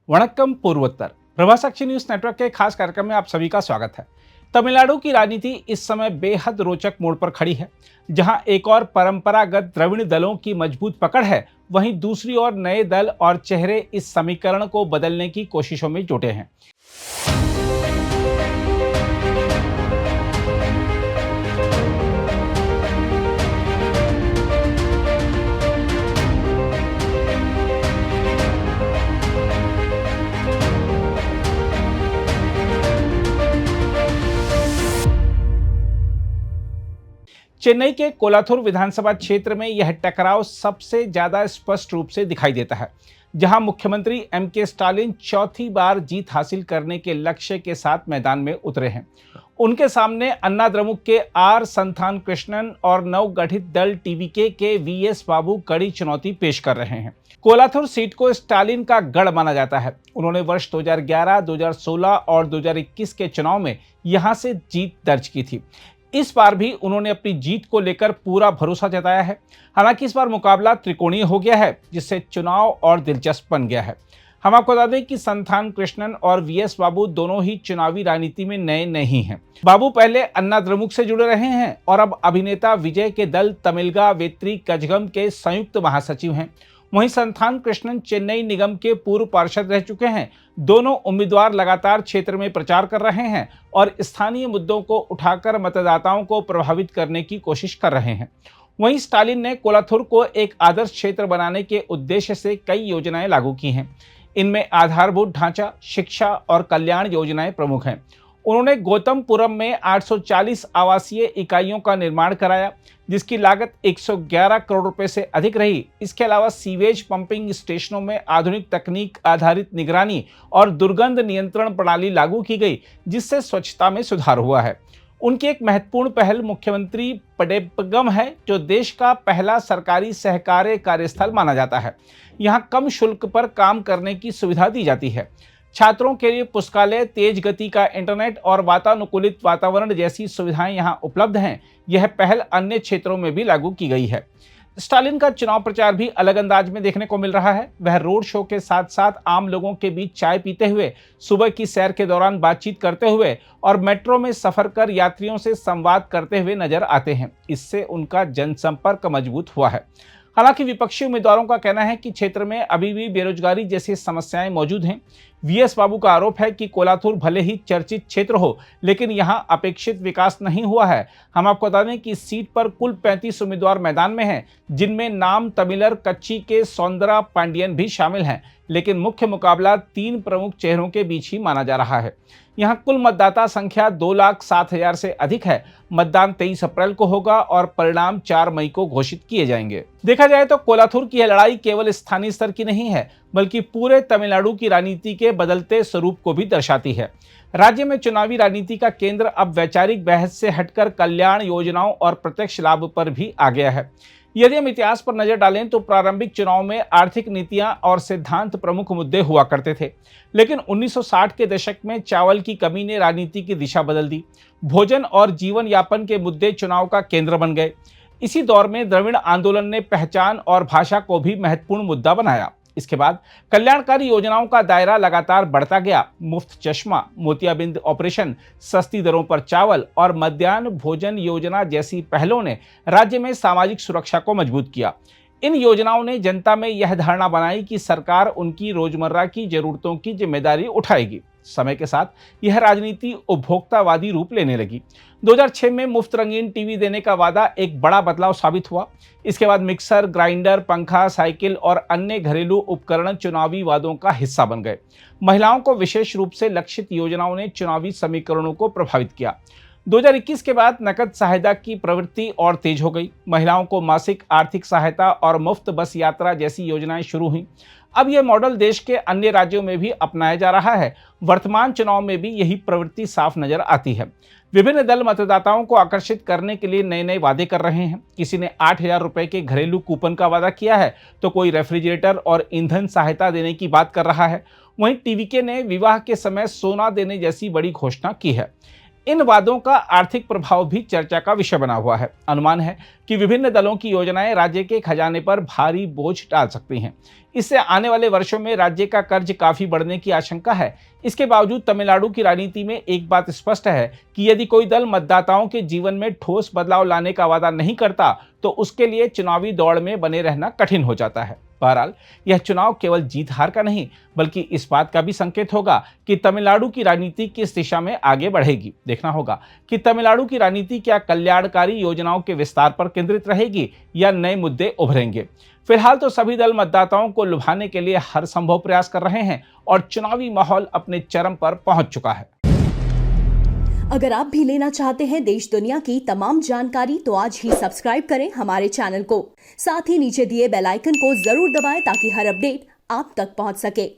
वणक्कम पूर्वोत्तर Prabhasakshi news network के खास कार्यक्रम में आप सभी का स्वागत है। तमिलनाडु की राजनीति इस समय बेहद रोचक मोड़ पर खड़ी है। जहां एक और परंपरागत द्रविड़ दलों की मजबूत पकड़ है, वहीं दूसरी ओर नए दल और चेहरे इस समीकरण को बदलने की कोशिशों में जुटे हैं। चेन्नई के कोलाथुर विधानसभा क्षेत्र में यह टकराव सबसे ज्यादा स्पष्ट रूप से दिखाई देता है, जहां मुख्यमंत्री एम.के. स्टालिन चौथी बार जीत हासिल करने के लक्ष्य के साथ मैदान में उतरे हैं। उनके सामने अन्ना द्रमुक के आर संथान कृष्णन और नवगठित दल टीवीके के वी.एस. बाबू कड़ी चुनौती पेश कर रहे हैं। कोलाथुर सीट को स्टालिन का गढ़ माना जाता है। उन्होंने वर्ष 2011, 2016 और 2021 के चुनाव में यहां से जीत दर्ज की थी। इस बार भी उन्होंने अपनी जीत को लेकर पूरा भरोसा जताया है। हालांकि इस बार मुकाबला त्रिकोणीय हो गया है, जिससे चुनाव और दिलचस्प बन गया है। हम आपको बता दें कि संथान कृष्णन और वी.एस. बाबू दोनों ही चुनावी राजनीति में नए नहीं हैं। बाबू पहले अन्ना द्रमुक से जुड़े रहे हैं और अब अभिनेता विजय के दल तमिलगा वेत्री कजगम के संयुक्त महासचिव हैं। वहीं संथान कृष्णन चेन्नई निगम के पूर्व पार्षद रह चुके हैं। दोनों उम्मीदवार लगातार क्षेत्र में प्रचार कर रहे हैं और स्थानीय मुद्दों को उठाकर मतदाताओं को प्रभावित करने की कोशिश कर रहे हैं। वहीं स्टालिन ने कोलाथुर को एक आदर्श क्षेत्र बनाने के उद्देश्य से कई योजनाएं लागू की हैं। इनमें आधारभूत ढांचा, शिक्षा और कल्याण योजनाएं प्रमुख हैं। उन्होंने गौतमपुरम में 840 आवासीय इकाइयों का निर्माण कराया, जिसकी लागत 111 करोड़ रुपए से अधिक रही। इसके अलावा सीवेज पंपिंग स्टेशनों में आधुनिक तकनीक आधारित निगरानी और दुर्गंध नियंत्रण प्रणाली लागू की गई, जिससे स्वच्छता में सुधार हुआ है। उनकी एक महत्वपूर्ण पहल मुख्यमंत्री पडेप्पगम है, जो देश का पहला सरकारी सहकार्य कार्यस्थल माना जाता है। यहाँ कम शुल्क पर काम करने की सुविधा दी जाती है। छात्रों के लिए पुस्तकालय, तेज गति का इंटरनेट और वातानुकूलित वातावरण जैसी सुविधाएं यहां उपलब्ध हैं। यह पहल अन्य क्षेत्रों में भी लागू की गई है। स्टालिन का चुनाव प्रचार भी अलग अंदाज में देखने को मिल रहा है। वह रोड शो के साथ साथ आम लोगों के बीच चाय पीते हुए, सुबह की सैर के दौरान बातचीत करते हुए और मेट्रो में सफर कर यात्रियों से संवाद करते हुए नजर आते हैं। इससे उनका जनसंपर्क मजबूत हुआ है। हालांकि विपक्षी उम्मीदवारों का कहना है कि क्षेत्र में अभी भी बेरोजगारी जैसी समस्याएं मौजूद हैं। वी.एस. बाबू का आरोप है कि कोलाथुर भले ही चर्चित क्षेत्र हो, लेकिन यहां अपेक्षित विकास नहीं हुआ है। हम आपको बता दें कि इस सीट पर कुल 35 उम्मीदवार मैदान में हैं, जिनमें नाम तमिलर कच्ची के सौंदरा पांडियन भी शामिल हैं। लेकिन मुख्य मुकाबला 3 प्रमुख चेहरों के बीच ही माना जा रहा है। यहाँ कुल मतदाता संख्या 2,07,000 से अधिक है। मतदान 23 अप्रैल को होगा और परिणाम 4 मई को घोषित किए जाएंगे। देखा जाए तो कोलाथुर की यह लड़ाई केवल स्थानीय स्तर की नहीं है, बल्कि पूरे तमिलनाडु की राजनीति के बदलते स्वरूप को भी दर्शाती है। राज्य में चुनावी राजनीति का केंद्र अब वैचारिक बहस से हटकर कल्याण योजनाओं और प्रत्यक्ष लाभ पर भी आ गया है। यदि हम इतिहास पर नजर डालें तो प्रारंभिक चुनाव में आर्थिक नीतियां और सिद्धांत प्रमुख मुद्दे हुआ करते थे, लेकिन 1960 के दशक में चावल की कमी ने राजनीति की दिशा बदल दी। भोजन और जीवन यापन के मुद्दे चुनाव का केंद्र बन गए। इसी दौर में द्रविड़ आंदोलन ने पहचान और भाषा को भी महत्वपूर्ण मुद्दा बनाया। इसके बाद कल्याणकारी योजनाओं का दायरा लगातार बढ़ता गया। मुफ्त चश्मा, मोतियाबिंद ऑपरेशन, सस्ती दरों पर चावल और मध्याह्न भोजन योजना जैसी पहलों ने राज्य में सामाजिक सुरक्षा को मजबूत किया। इन योजनाओं ने जनता में यह धारणा बनाई कि सरकार उनकी रोजमर्रा की जरूरतों की जिम्मेदारी उठाएगी। समय के साथ यह राजनीति उपभोक्तावादी रूप लेने लगी। 2006 में मुफ्त रंगीन टीवी देने का वादा एक बड़ा बदलाव साबित हुआ। इसके बाद मिक्सर, ग्राइंडर, पंखा, साइकिल और अन्य घरेलू उपकरण चुनावी वादों का हिस्सा बन गए। महिलाओं को विशेष रूप से लक्षित योजनाओं ने चुनावी समीकरणों को प्रभावित किया। 2021 के बाद नकद सहायता की प्रवृत्ति और तेज हो गई। महिलाओं को मासिक आर्थिक सहायता और मुफ्त बस यात्रा जैसी योजनाएं शुरू हुई। अब यह मॉडल देश के अन्य राज्यों में भी अपनाया जा रहा है। वर्तमान चुनाव में भी यही प्रवृत्ति साफ नजर आती है। विभिन्न दल मतदाताओं को आकर्षित करने के लिए नए नए वादे कर रहे हैं। किसी ने 8,000 रुपए के घरेलू कूपन का वादा किया है, तो कोई रेफ्रिजरेटर और ईंधन सहायता देने की बात कर रहा है। वहीं टीवीके ने विवाह के समय सोना देने जैसी बड़ी घोषणा की है। इन वादों का आर्थिक प्रभाव भी चर्चा का विषय बना हुआ है। अनुमान है कि विभिन्न दलों की योजनाएं राज्य के खजाने पर भारी बोझ डाल सकती हैं। इससे आने वाले वर्षों में राज्य का कर्ज काफी बढ़ने की आशंका है। इसके बावजूद तमिलनाडु की राजनीति में एक बात स्पष्ट है कि यदि कोई दल मतदाताओं के जीवन में ठोस बदलाव लाने का वादा नहीं करता तो उसके लिए चुनावी दौड़ में बने रहना कठिन हो जाता है। बहरहाल, यह चुनाव केवल जीत हार का नहीं बल्कि इस बात का भी संकेत होगा कि तमिलनाडु की राजनीति किस दिशा में आगे बढ़ेगी। देखना होगा कि तमिलनाडु की राजनीति क्या कल्याणकारी योजनाओं के विस्तार पर केंद्रित रहेगी या नए मुद्दे उभरेंगे। फिलहाल तो सभी दल मतदाताओं को लुभाने के लिए हर संभव प्रयास कर रहे हैं और चुनावी माहौल अपने चरम पर पहुंच चुका है। अगर आप भी लेना चाहते हैं देश दुनिया की तमाम जानकारी तो आज ही सब्सक्राइब करें हमारे चैनल को। साथ ही नीचे दिए बेल आइकन को जरूर दबाएं ताकि हर अपडेट आप तक पहुंच सके।